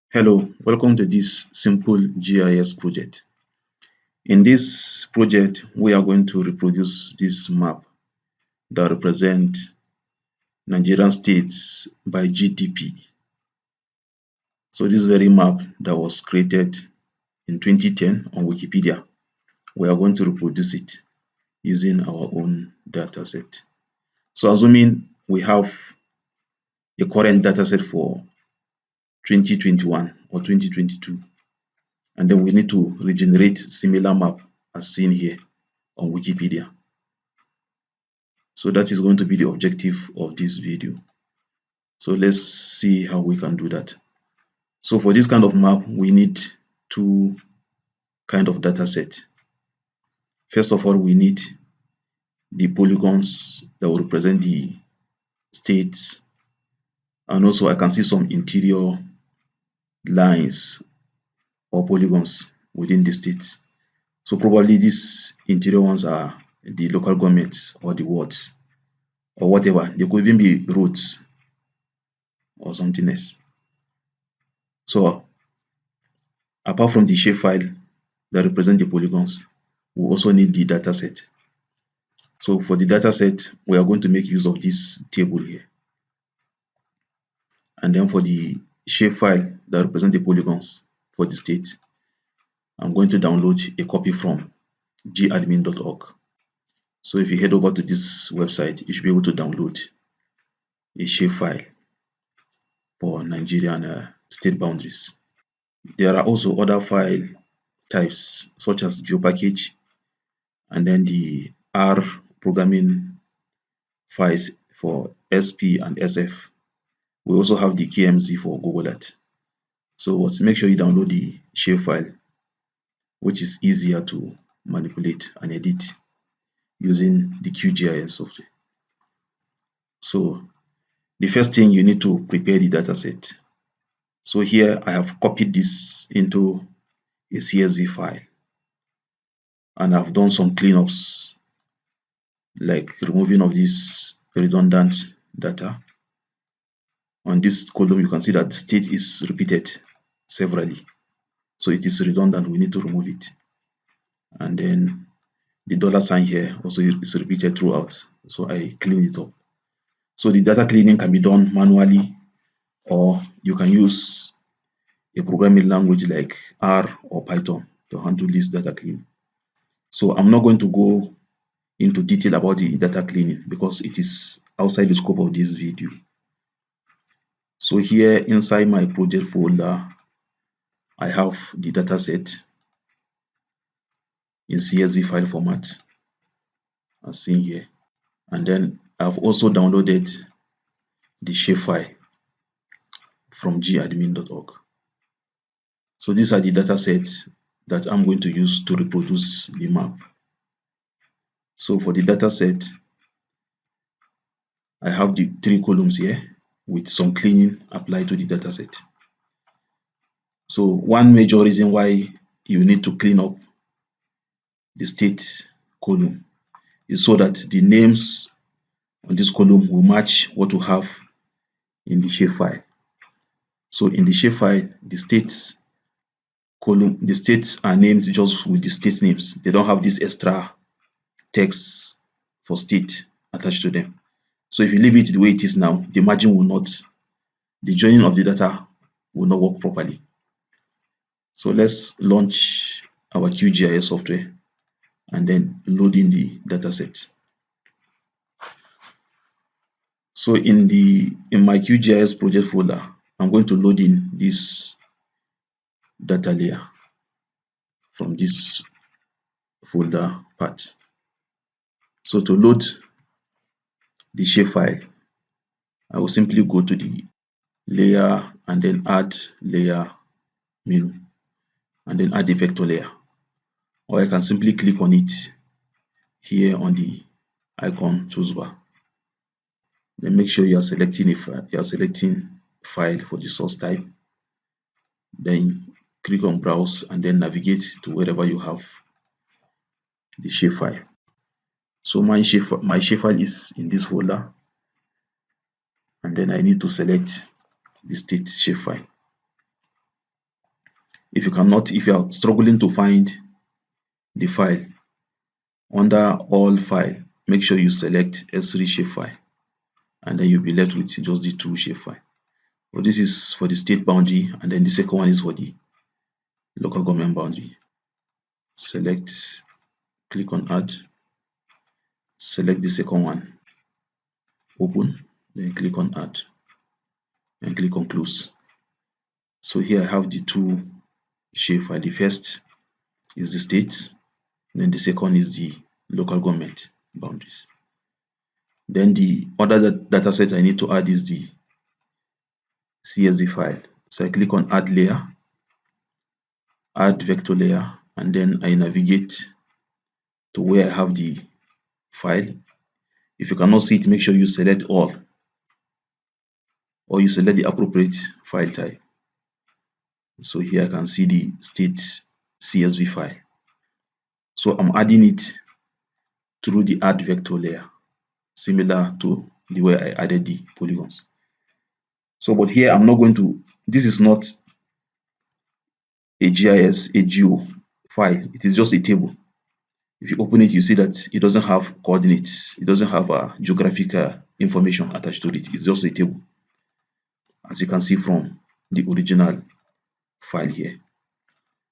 Hello, welcome to this simple GIS project. In this project, we are going to reproduce this map that represent Nigerian states by GDP. So this very map that was created in 2010 on Wikipedia, we are going to reproduce it using our own data set. So assuming we have a current data set for 2021 or 2022, and then we need to regenerate similar map as seen here on Wikipedia. So that is going to be the objective of this video. So let's see how we can do that. So for this kind of map, we need two kind of data set. First of all, we need the polygons that will represent the states, and also I can see some interior lines or polygons within the states. So probably these interior ones are the local governments or the wards or whatever. They could even be roads or something else. So apart from the shapefile that represent the polygons, we also need the data set. So for the data set, we are going to make use of this table here. And then for the shapefile that represent the polygons for the state, I'm going to download a copy from gadmin.org. So if you head over to this website, you should be able to download a shapefile for Nigerian state boundaries. There are also other file types such as GeoPackage and then the R programming files for SP and SF. We also have the KMZ for Google Earth. So make sure you download the shapefile, which is easier to manipulate and edit using the QGIS software. So the first thing, you need to prepare the dataset. So here I have copied this into a CSV file, and I've done some cleanups like removing of this redundant data. On this column, you can see that the state is repeated severally. So it is redundant, we need to remove it. And then the dollar sign here also is repeated throughout. So I clean it up. So the data cleaning can be done manually, or you can use a programming language like R or Python to handle this data cleaning. So I'm not going to go into detail about the data cleaning because it is outside the scope of this video. So here inside my project folder, I have the data set in CSV file format as seen here. And then I've also downloaded the shapefile from gadmin.org. So these are the data sets that I'm going to use to reproduce the map. So for the data set, I have the three columns here with some cleaning applied to the data set. So one major reason why you need to clean up the state column is so that the names on this column will match what we have in the shapefile. So in the shapefile, the states column, the states are named just with the state names. They don't have this extra text for state attached to them. So if you leave it the way it is now, the margin will not, the joining of the data will not work properly. So let's launch our QGIS software and then load in the data set. So in my QGIS project folder, I'm going to load in this data layer from this folder path. So to load the shapefile, I will simply go to the layer and then add layer menu and then add a vector layer, or I can simply click on it here on the icon toolbar. Then make sure you are selecting file for the source type. Then click on browse and then navigate to wherever you have the shapefile. So my shapefile is in this folder, and then I need to select the state shapefile. if you are struggling to find the file under all file, make sure you select S3 shapefile, and then you'll be left with just the two shapefile. So this is for the state boundary, and then the second one is for the local government boundary. Select, click on add, select the second one, open, then click on add, and click on close. So here I have the two shapefile. The first is the state, then the second is the local government boundaries. Then the other data set I need to add is the CSV file. So I click on add layer, add vector layer, and then I navigate to where I have the file. If you cannot see it, make sure you select all, or you select the appropriate file type. So here I can see the state CSV file. So I'm adding it through the add vector layer, similar to the way I added the polygons. So, but here I'm not going to, this is not a GIS, a geo file, it is just a table. If you open it, you see that it doesn't have coordinates, it doesn't have a geographical information attached to it. It's just a table, as you can see from the original file here.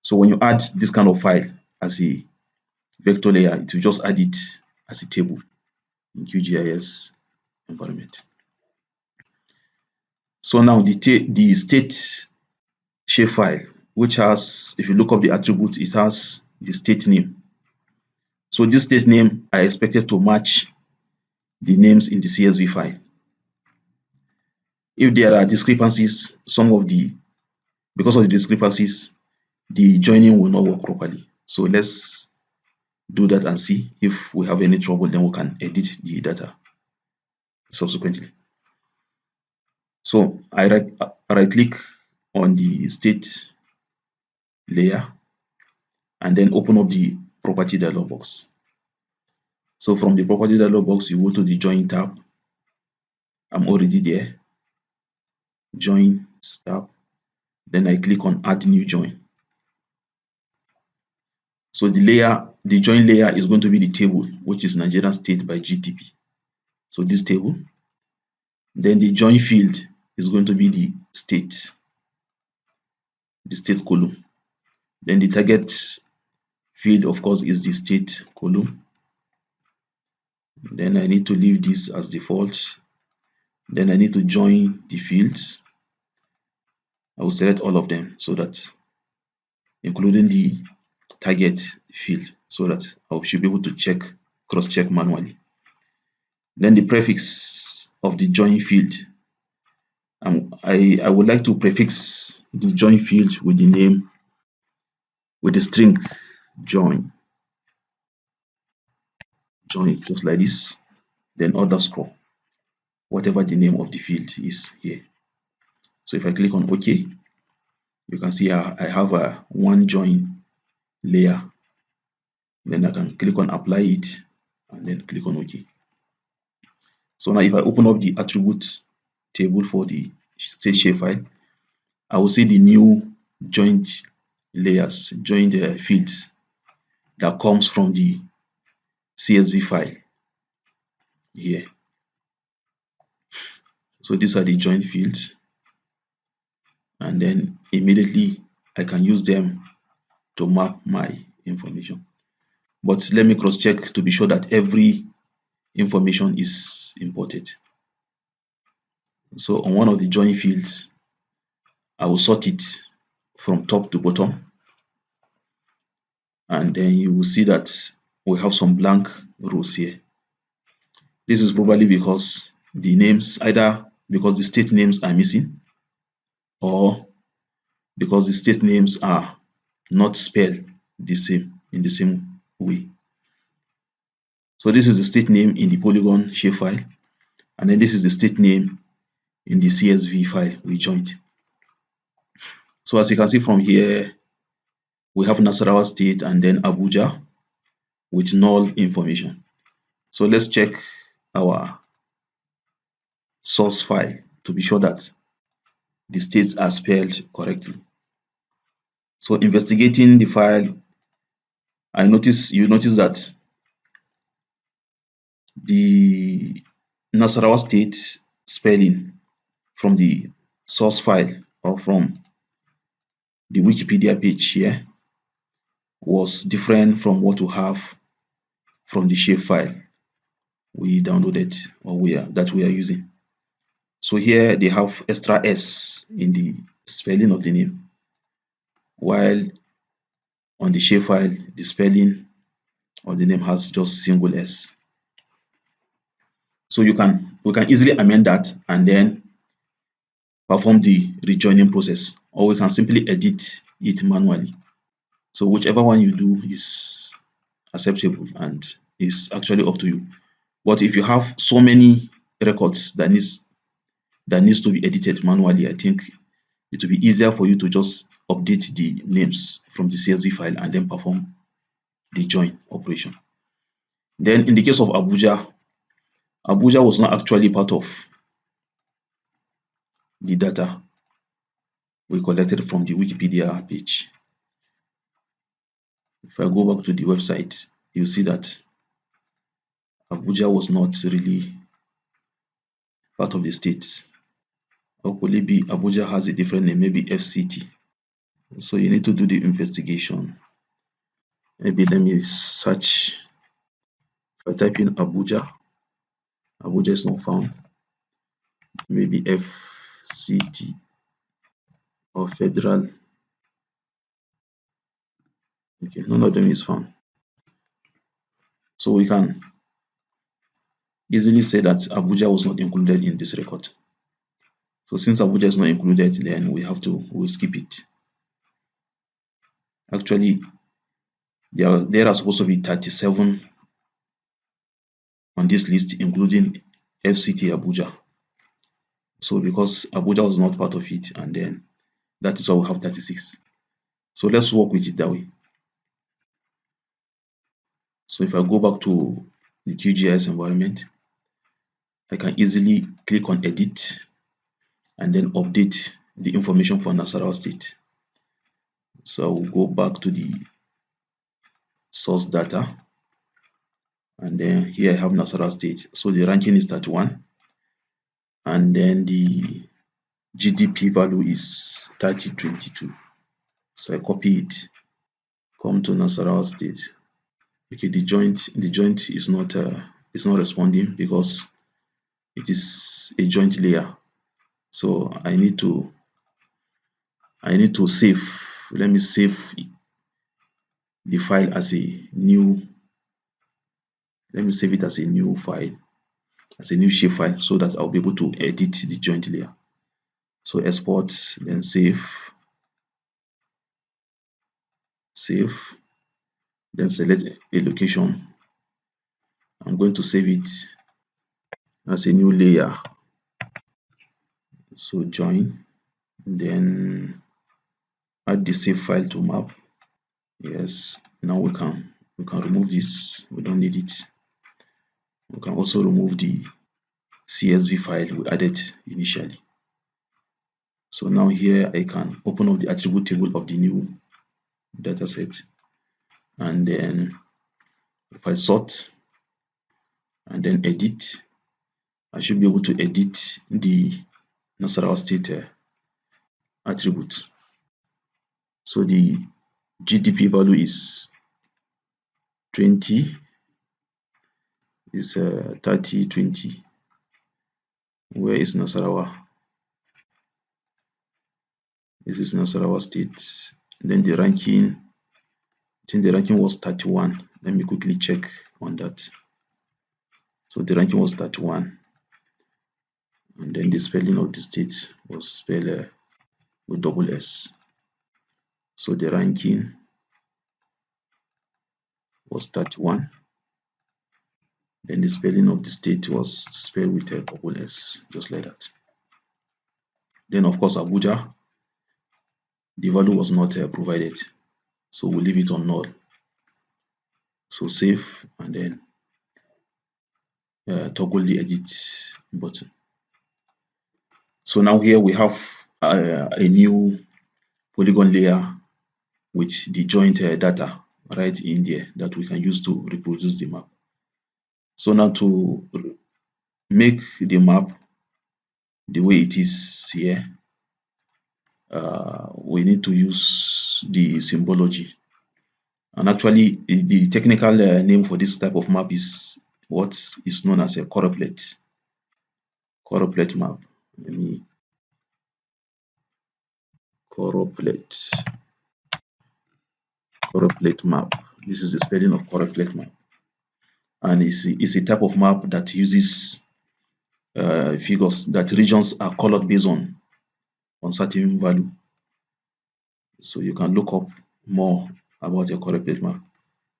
So when you add this kind of file as a vector layer, it will just add it as a table in QGIS environment. So now the state shapefile, which has, if you look up the attribute, it has the state name. So this state name I expected to match the names in the CSV file. If there are discrepancies, because of the discrepancies, the joining will not work properly. So let's do that and see. If we have any trouble, then we can edit the data subsequently. So I right click on the state layer and then open up the property dialog box. So from the property dialog box, you go to the join tab. I'm already there. Join tab. Then I click on add new join. So the join layer is going to be the table, which is Nigerian state by GDP. So this table. Then the join field is going to be the state column. Then the target field, of course, is the state column. Then I need to leave this as default. Then I need to join the fields. I will select all of them, so that, including the target field, so that I should be able to cross-check manually. Then the prefix of the join field. I would like to prefix the join field with the name, with the string join, just like this. Then underscore, whatever the name of the field is here. So if I click on OK, you can see I have a one join layer. Then I can click on apply it and then click on OK. So now if I open up the attribute table for the state shapefile, I will see the new joined layers, joined fields that comes from the CSV file here. So these are the joined fields, and then immediately I can use them to map my information. But let me cross check to be sure that every information is imported. So on one of the join fields, I will sort it from top to bottom, and then you will see that we have some blank rows here. This is probably because the names, either because the state names are missing, or because the state names are not spelled the same, in the same way. So this is the state name in the polygon shapefile, and then this is the state name in the CSV file we joined. So as you can see from here, we have Nasarawa State and then Abuja with null information. So let's check our source file to be sure that the states are spelled correctly. So investigating the file, you notice that the Nasarawa state spelling from the source file or from the Wikipedia page here was different from what we have from the shapefile we downloaded or that we are using. So here they have extra S in the spelling of the name, while on the shapefile the spelling of the name has just single S. So we can easily amend that and then perform the rejoining process, or we can simply edit it manually. So whichever one you do is acceptable and is actually up to you. But if you have so many records that needs to be edited manually, I think it will be easier for you to just update the names from the CSV file and then perform the join operation. Then in the case of Abuja, Abuja was not actually part of the data we collected from the Wikipedia page. If I go back to the website, you see that Abuja was not really part of the state. Or could it be Abuja has a different name, maybe FCT? So you need to do the investigation. Maybe let me search. If I type in Abuja, Abuja is not found. Maybe FCT or Federal. Okay, none of them is found. So we can easily say that Abuja was not included in this record. So since Abuja is not included, then we'll skip it. Actually, there are supposed to be 37 on this list, including FCT Abuja. So because Abuja was not part of it, and then that is why we have 36. So let's work with it that way. So if I go back to the QGIS environment, I can easily click on edit and then update the information for Nasarawa state. So I will go back to the source data, and then here I have Nasarawa state. So the ranking is 31, and then the GDP value is 3022. So I copy it, come to Nasarawa state. Okay, the joint is not responding because it is a joint layer. So I need to save. Let me save the file as a new. Let me save it as a new file, as a new shape file, so that I'll be able to edit the joint layer. So export, then save, then select a location. I'm going to save it as a new layer. So join, then add the save file to map. Yes, now we can remove this. We don't need it. We can also remove the CSV file we added initially. So now here I can open up the attribute table of the new dataset, and then if I sort and then edit, I should be able to edit the Nasarawa state attribute. So the GDP value is 20, is 3020. Where is Nasarawa? This is Nasarawa state. Then the ranking, I think the ranking was 31. Let me quickly check on that. So the ranking was 31, and then the spelling of the state was spelled with double S. So the ranking was 31. Then the spelling of the state was spelled with a double S, just like that. Then of course Abuja, the value was not provided, so we'll leave it on null. So save and then toggle the edit button. So now here we have a new polygon layer with the joint data right in there that we can use to reproduce the map. So now to make the map the way it is here, we need to use the symbology. And actually, the technical name for this type of map is what is known as a choropleth map. Let me choropleth choropleth map. This is the spelling of choropleth map, and it's a type of map that uses figures that regions are colored based on certain value. So you can look up more about a choropleth map.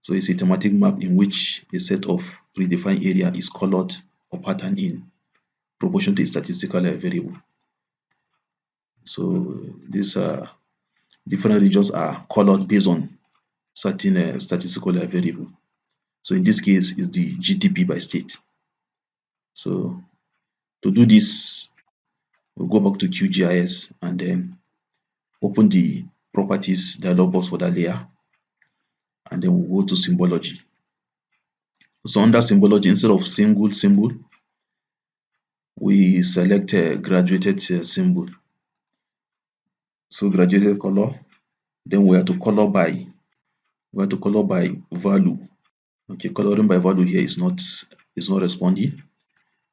So it's a thematic map in which a set of predefined area is colored or patterned in proportion to a statistical variable. So these different regions are colored based on certain statistical variable. So in this case, it's the GDP by state. So to do this, we'll go back to QGIS and then open the properties dialog box for that layer, and then we'll go to symbology. So under symbology, instead of single symbol, we select a graduated symbol. So graduated color, then we have to color by value. Okay, coloring by value here is not responding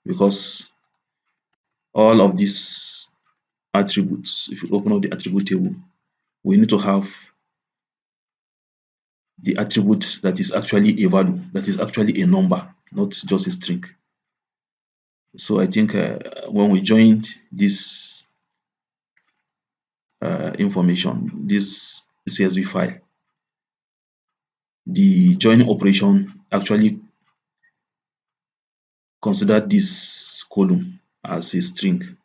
because all of these attributes, if you open up the attribute table, we need to have the attribute that is actually a value, that is actually a number, not just a string. So I think when we joined this information, this CSV file, the joining operation actually considered this column as a string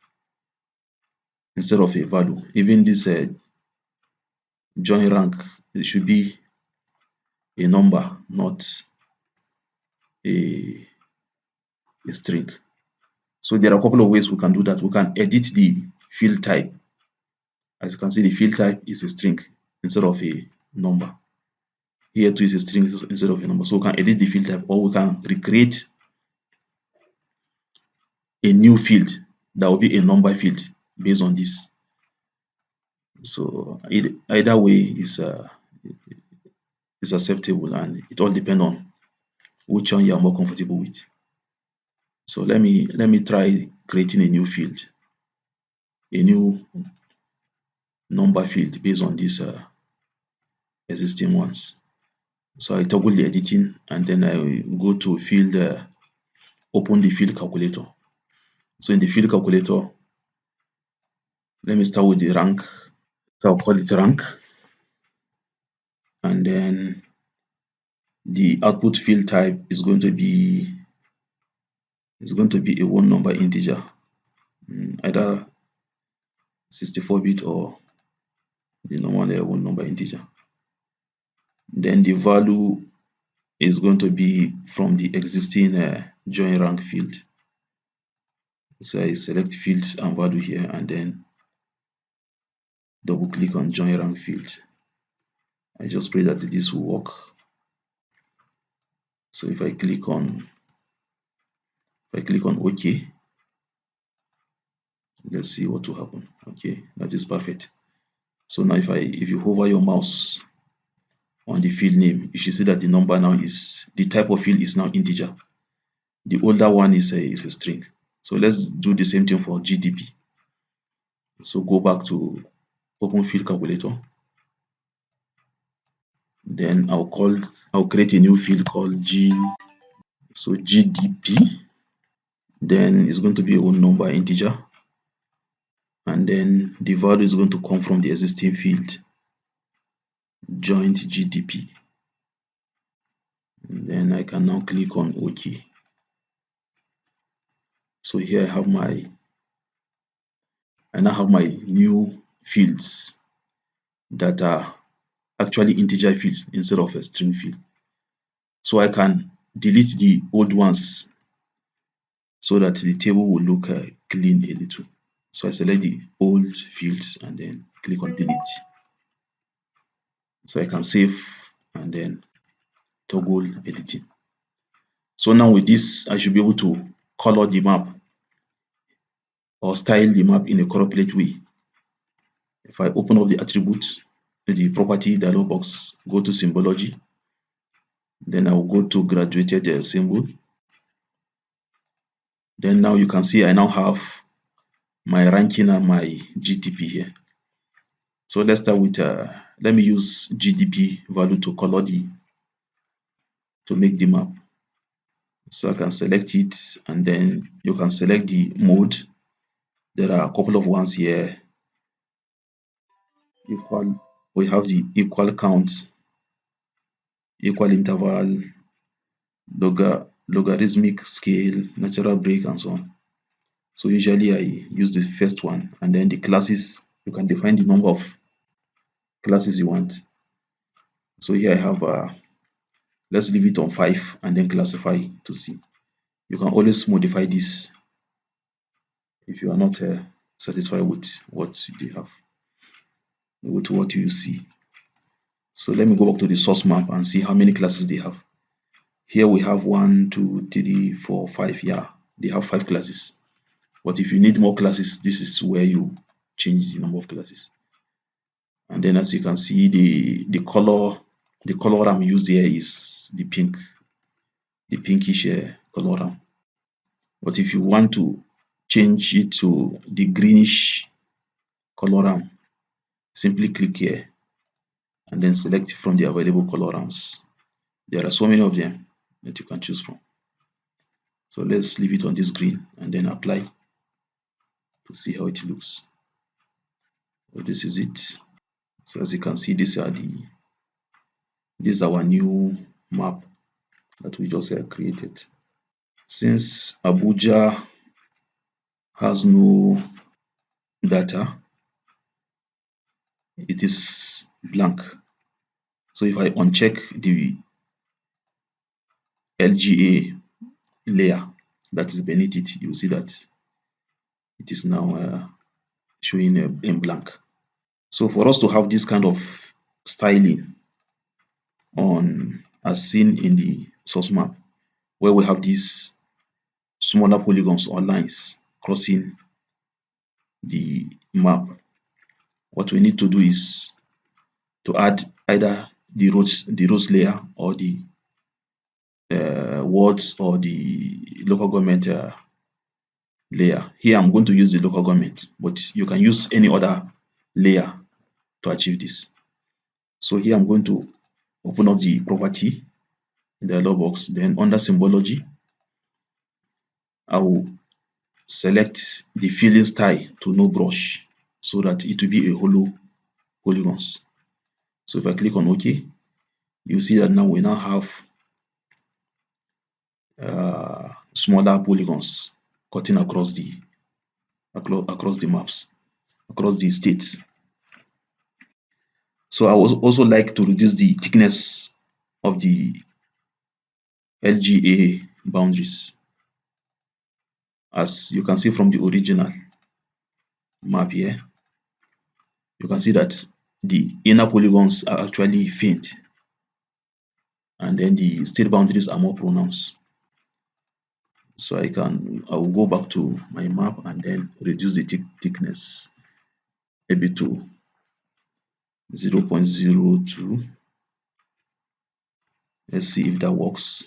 instead of a value. Even this join rank, it should be a number, not a, a string. So there are a couple of ways we can do that. We can edit the field type. As you can see, the field type is a string instead of a number. Here too is a string instead of a number. So we can edit the field type, or we can recreate a new field that will be a number field based on this. So either way is acceptable, and it all depends on which one you are more comfortable with. So let me try creating a new field, a new number field based on these existing ones. So I toggle the editing and then I go to field, open the field calculator. So in the field calculator, let me start with the rank. So I'll call it rank, and then the output field type is going to be a one number integer, either 64-bit or the normal one number integer. Then the value is going to be from the existing join rank field. So I select fields and value here, and then double click on join rank field. I just pray that this will work. So if I click on OK, let's see what will happen. Okay, that is perfect. So now if you hover your mouse on the field name, you should see that the number now the type of field is now integer. The older one is a string. So let's do the same thing for GDP. So go back to open field calculator. Then I'll create a new field called GDP. Then it's going to be a whole number integer, and then the value is going to come from the existing field joint GDP. And then I can now click on OK. So here I now have my new fields that are actually integer fields instead of a string field. So I can delete the old ones so that the table will look clean a little. So I select the old fields and then click on delete. So I can save and then toggle editing. So now with this, I should be able to color the map or style the map in a correct way. If I open up the attribute, the property dialog box, go to symbology, then I will go to graduated symbol. Then now you can see I now have my ranking and my GDP here. So let's start with, let me use GDP value to color to make the map. So I can select it and then you can select the mode. There are a couple of ones here. Equal, we have the equal count, equal interval, logarithmic scale, natural break, and so on. So usually I use the first one, and then the classes, you can define the number of classes you want. So here I have, let's leave it on 5 and then classify to see. You can always modify this if you are not satisfied with what they have, with what you see. So let me go back to the source map and see how many classes they have. Here we have 1, 2, 3, 4, 5. Yeah, they have 5 classes. But if you need more classes, this is where you change the number of classes. And then as you can see, the color I'm used here is the pink, the pinkish color. But if you want to change it to the greenish color, simply click here and then select from the available colorams. There are so many of them that you can choose from. So let's leave it on this green and then apply to see how it looks. So this is it. So as you can see, this is our new map that we just created. Since Abuja has no data, it is blank. So if I uncheck the LGA layer that is beneath it, you see that it is now showing in blank. So for us to have this kind of styling on, as seen in the source map, where we have these smaller polygons or lines crossing the map, what we need to do is to add either the roads layer or the wards or the local government layer. Here I'm going to use the local government, but you can use any other layer to achieve this. So here I'm going to open up the property in the dialog box. Then under symbology, I will select the filling style to no brush so that it will be a hollow polygons. So if I click on OK, you see that now we now have smaller polygons cutting across the maps, across the states. So I would also like to reduce the thickness of the LGA boundaries. As you can see from the original map here, you can see that the inner polygons are actually faint, and then the state boundaries are more pronounced. So I will go back to my map and then reduce the thickness maybe to 0.02. Let's see if that works.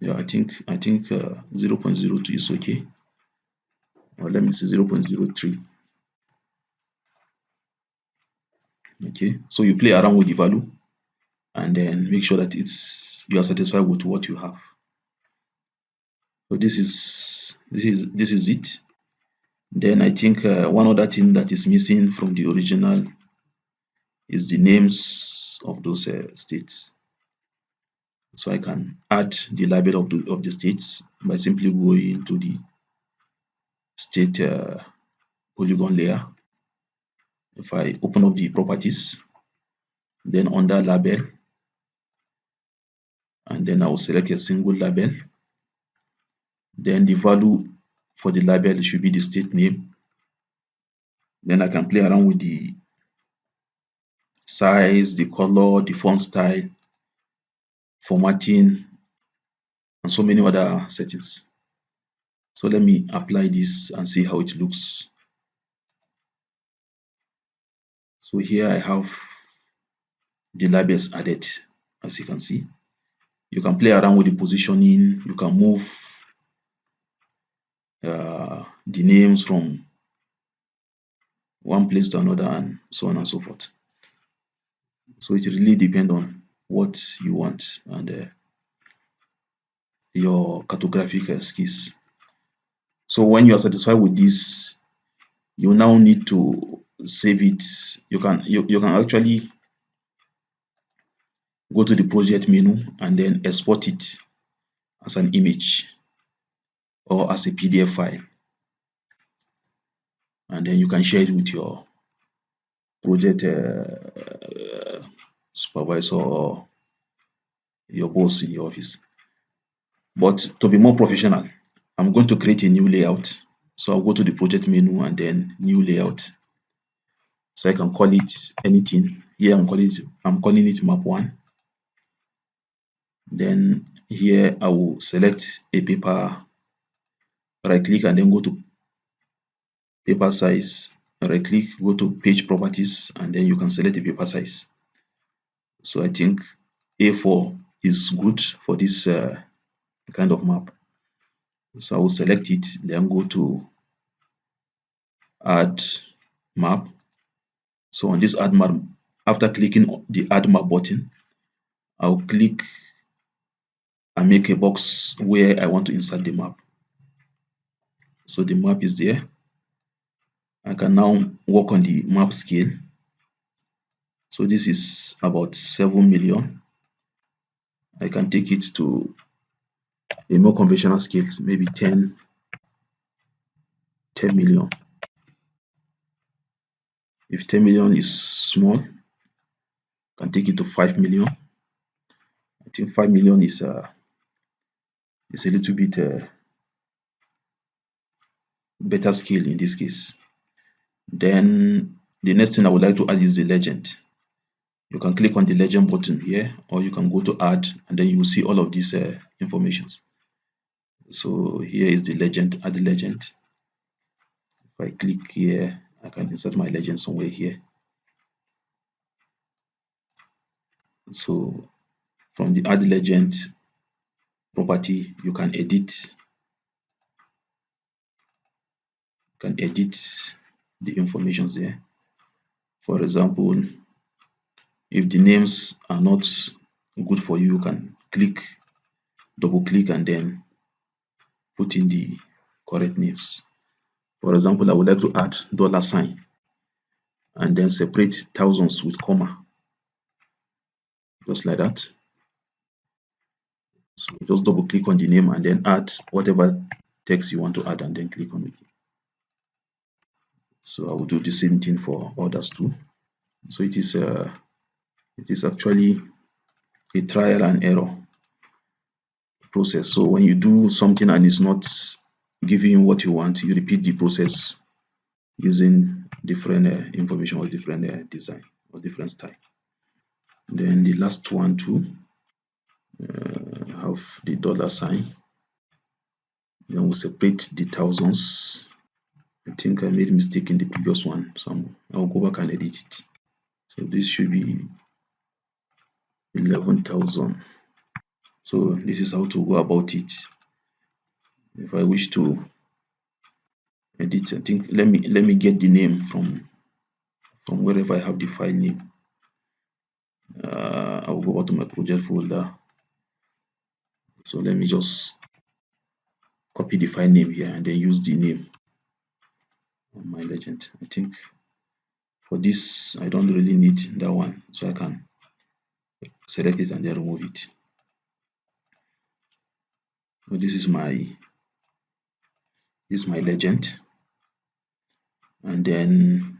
Yeah, I think 0.02 is okay. Or let me see 0.03. Okay, so you play around with the value and then make sure that you are satisfied with what you have. So this is it. Then I think one other thing that is missing from the original is the names of those states. So I can add the label of the states by simply going to the state polygon layer. If I open up the properties, then under label, and then I will select a single label. Then the value for the label should be the state name. Then I can play around with the size, the color, the font style, formatting, and so many other settings. So let me apply this and see how it looks. So here I have the labels added, as you can see. You can play around with the positioning. You can move the names from one place to another and so on and so forth. So it really depends on what you want and your cartographic skills. So when you are satisfied with this, you now need to save it. You can actually go to the project menu and then export it as an image or as a PDF file, and then you can share it with your project supervisor or your boss in your office. But to be more professional, I'm going to create a new layout. So I'll go to the project menu and then new layout. So I can call it anything. Here I'm calling it map 1. Then here I will select a paper, right click and then go to paper size, right click, go to page properties, and then you can select the paper size. So I think A4 is good for this kind of map. So I will select it, then go to add map. So on this add map, after clicking on the add map button, I'll click and make a box where I want to insert the map. So the map is there. I can now work on the map scale. So this is about 7 million. I can take it to a more conventional scale, maybe 10 million. If 10 million is small, I can take it to 5 million. I think 5 million is a little bit better scale in this case. Then the next thing I would like to add is the legend. You can click on the legend button here, or you can go to add, and then you will see all of these informations. So here is the legend, add the legend. If I click here, I can insert my legend somewhere here. So from the add legend property, you can edit the informations there. For example, if the names are not good for you, you can double click and then put in the correct names. For example, I would like to add $sign and then separate thousands with comma, just like that. So just double click on the name and then add whatever text you want to add and then click on it. So I will do the same thing for others too. So it is actually a trial and error process. So when you do something and it's not giving you what you want, you repeat the process using different information or different design or different style. Then the last one too, have the $sign. Then we'll separate the thousands. I think I made a mistake in the previous one, so I'll go back and edit it. So this should be 11,000. So this is how to go about it. If I wish to edit, I think let me get the name from wherever I have the file name. I'll go back to my project folder. So let me just copy the file name here and then use the name of my legend. I think for this I don't really need that one, so I can select it and then remove it. So this is my legend, and then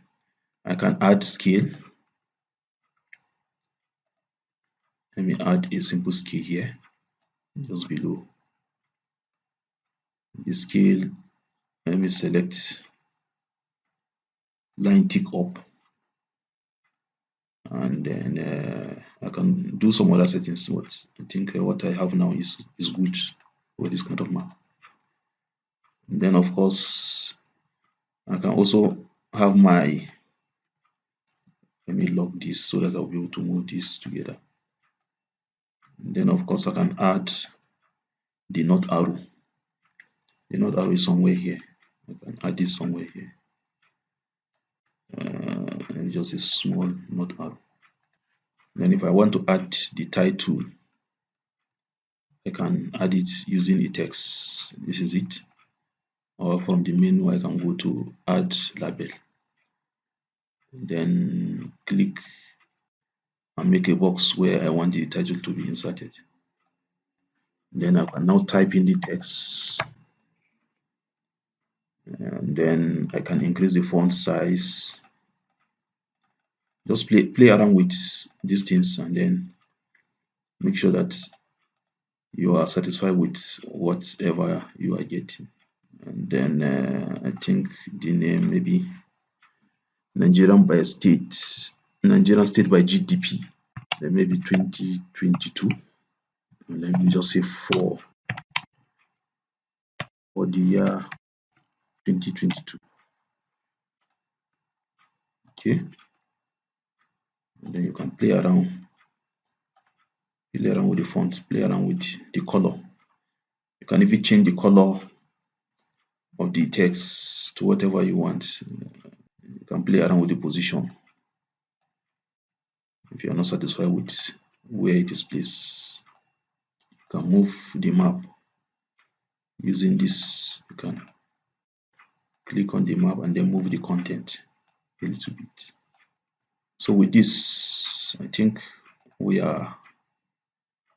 I can add scale. Let me add a simple scale here, just below the scale. Let me select line tick up and then I can do some other settings, but I think what I have now is good for this kind of map. And then of course I can also have my, let me lock this so that I'll be able to move this together. And then of course I can add the north arrow. The north arrow is somewhere here. I can add this somewhere here. And just a small north arrow. Then if I want to add the title, I can add it using a text. This is it. Or from the menu, I can go to add label. Then click and make a box where I want the title to be inserted. Then I can now type in the text. And then I can increase the font size. Just play around with these things and then make sure that you are satisfied with whatever you are getting. And then I think the name maybe Nigerian by state, Nigerian state by GDP, then maybe 2022. And let me just say for the year 2022. Okay, and then you can play around with the font, play around with the color. You can even change the color of the text to whatever you want. You can play around with the position if you are not satisfied with where it is placed. You can move the map using this. You can click on the map and then move the content a little bit. So with this, I think we are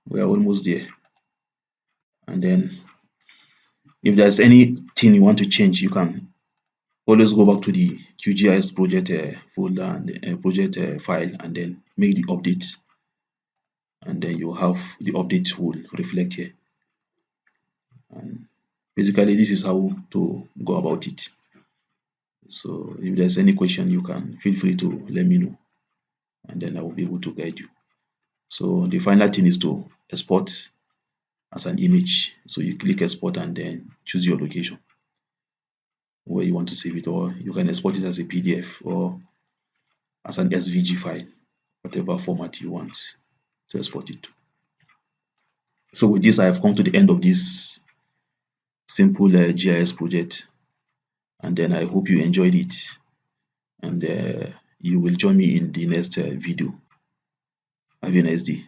almost there. And then if there's anything you want to change, you can always go back to the QGIS project folder and project file and then make the updates, and then you have the update will reflect here. And basically this is how to go about it. So if there's any question, you can feel free to let me know and then I will be able to guide you. So the final thing is to export as an image. So you click export and then choose your location where you want to save it, or you can export it as a PDF or as an SVG file, whatever format you want to export it to. So with this, I have come to the end of this simple GIS project, and then I hope you enjoyed it, and you will join me in the next video. Have a nice day.